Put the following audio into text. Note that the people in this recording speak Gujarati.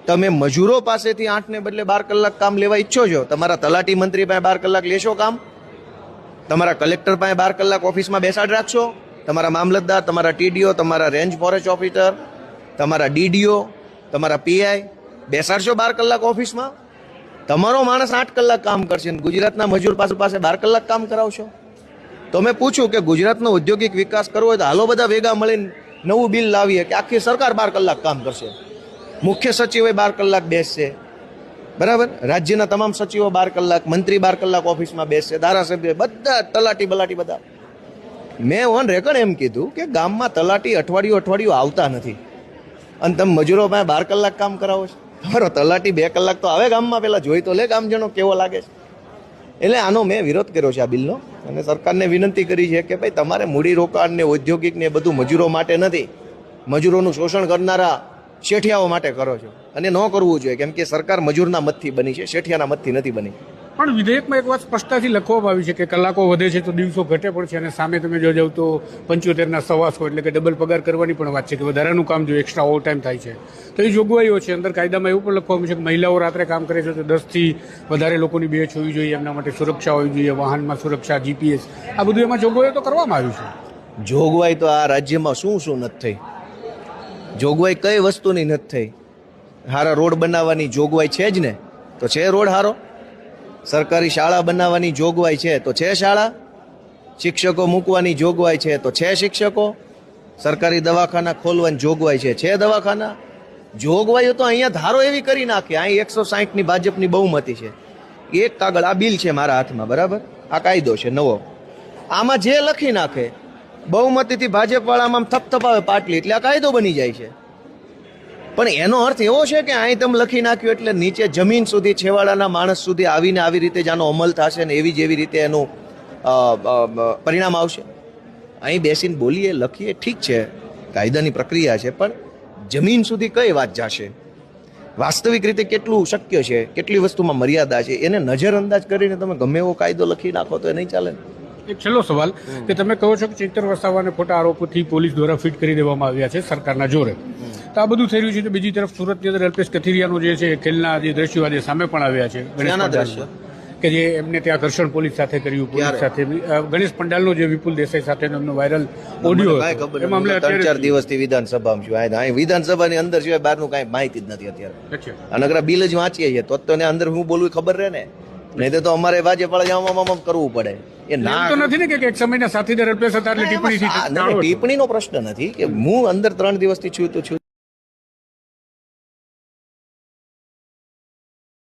તમે મજૂરો પાસેથી 8 ને બદલે 12 કલાક કામ લેવા ઈચ્છો છો? તમારા તલાટી મંત્રી પાસે 12 કલાક લેશો કામ? તમારા કલેક્ટર પાસે 12 કલાક ઓફિસમાં બેસાડ રાખશો? તમારા મામલતદાર, તમારા ટીડીઓ, તમારા રેન્જ ફોરેસ્ટ ઓફિસર, તમારા ડીડીઓ, તમારા પીઆઈ બેસાડશો 12 કલાક ઓફિસમાં? તમારો માણસ 8 કલાક કામ કરશે ને ગુજરાતના મજૂર પાસે 12 કલાક કામ કરાવશો? તો મેં પૂછ્યું કે ગુજરાતનો ઔદ્યોગિક વિકાસ કરવો હોય તો હાલો બધા ભેગા મળીને નવું બિલ લાવીએ કે આખી સરકાર 12 કલાક કામ કરશે, મુખ્ય સચિવે 12 કલાક બેસશે, બરાબર, રાજ્યના તમામ સચિવો 12 કલાક, મંત્રી 12 કલાક ઓફિસમાં બેસશે, ધારાસભ્ય બધા, તલાટી બલાટી બધા. મેં ઓન રેકર્ડ એમ કીધું કે ગામમાં તલાટી અઠવાડિયું આવતા નથી અને તમે મજૂરો પાસે 12 કલાક કામ કરાવો છો. તમારો તલાટી 2 કલાક તો આવે ગામમાં, પેલા જોઈ તો લે ગામજનો કેવો લાગે છે. એટલે આનો મેં વિરોધ કર્યો છે આ બિલનો અને સરકારને વિનંતી કરી છે કે ભાઈ તમારે મૂડી રોકાણ ને ઔદ્યોગિક ને બધું મજૂરો માટે નથી, મજૂરોનું શોષણ કરનારા શેઠિયાઓ માટે કરો છો અને ન કરવું જોઈએ, કેમ કે સરકાર મજૂરના મતથી બની છે, શેઠિયાના મતથી નથી બની. પણ વિધેયકમાં એક વાત સ્પષ્ટતાથી લખવામાં આવી છે કે કલાકો વધે છે તો દિવસો ઘટે પણ છે અને સામે તમે જો જાવ તો 75ના 125 એટલે કે ડબલ પગાર કરવાની પણ વાત છે કે વધારાનું કામ જો એક્સ્ટ્રા ઓવર ટાઈમ થાય છે તો એ જોગવાઈઓ છે. અંદર કાયદામાં એવું પણ લખવામાં છે કે મહિલાઓ રાત્રે કામ કરે છે તો 10થી વધારે લોકોની બેચ હોવી જોઈએ, એમના માટે સુરક્ષા હોવી જોઈએ, વાહનમાં સુરક્ષા, જીપીએસ, આ બધું એમાં જોગવાઈઓ તો કરવામાં આવી છે. જોગવાઈ તો આ રાજ્યમાં શું નથી થઈ? જોગવાઈ કઈ વસ્તુની નથી થઈ? હારા રોડ બનાવવાની જોગવાઈ છે જ ને, તો છે રોડ હારો. સરકારી શાળા બનાવવાની જોગવાઈ છે તો છે શાળા. શિક્ષકો મૂકવાની જોગવાઈ છે તો છે શિક્ષકો. સરકારી દવાખાના ખોલવાની જોગવાઈ છે દવાખાના. જોગવાઈઓ તો અહીંયા ધારો એવી કરી નાખી. અહીં 160ની ભાજપની બહુમતી છે. એક કાગળ, આ બિલ છે મારા હાથમાં, બરાબર, આ કાયદો છે નવો, આમાં જે લખી નાખે બહુમતીથી ભાજપ વાળામાં થપથપાવે પાટલી એટલે આ કાયદો બની જાય છે. પણ એનો અર્થ એવો છે કે અહીં તમે લખી નાખ્યું એટલે નીચે જમીન સુધી, છેવાડાના માણસ સુધી આવીને આવી રીતે જ આનો અમલ થશે ને એવી જેવી રીતે એનું પરિણામ આવશે. અહીં બેસીને બોલીએ, લખીએ, ઠીક છે, કાયદાની પ્રક્રિયા છે, પણ જમીન સુધી કઈ વાત જશે? વાસ્તવિક રીતે કેટલું શક્ય છે, કેટલી વસ્તુમાં મર્યાદા છે, એને નજરઅંદાજ કરીને તમે ગમે એવો કાયદો લખી નાખો તો એ નહીં ચાલે. એક છેલ્લો સવાલ કે તમે કહો છો કે ચૈતર વસાવાને ખોટા આરોપોથી પોલીસ દ્વારા ફિટ કરી દેવામાં આવ્યા છે સરકારના જોરે, તો આ બધું થઈ રહ્યું છે. તો બીજી તરફ સુરતની અંદર અલ્પેશ કથિરિયાનો જે છે ખેલના જે દ્રશ્યો આજે સામે પણ આવ્યા છે, કે જે એમને ત્યાં ઘર્ષણ પોલીસ સાથે કર્યું, પોલીસ સાથે, ગણેશ પંડાલનો જે વિપુલ દેસાઈ સાથેનો એમનો વાયરલ ઓડિયો, એમાં અમને 3-4 દિવસથી વિધાનસભામાં છું, અહીં વિધાનસભાની અંદર સિવાય બહારનું કાંઈ માહિતી જ નથી અત્યારે. અને અગર બિલ જ વાંચીએ છીએ તો અંદર હું બોલવું ખબર રહે ને, નહીં તો અમારે ભાજપ કરવું પડે. એ ના તો નથી ને કે એક સમયના સાથીદાર અલ્પેશ હતા એટલે ટિપ્પણીનો પ્રશ્ન નથી કે હું અંદર 3 દિવસથી છું તો છું.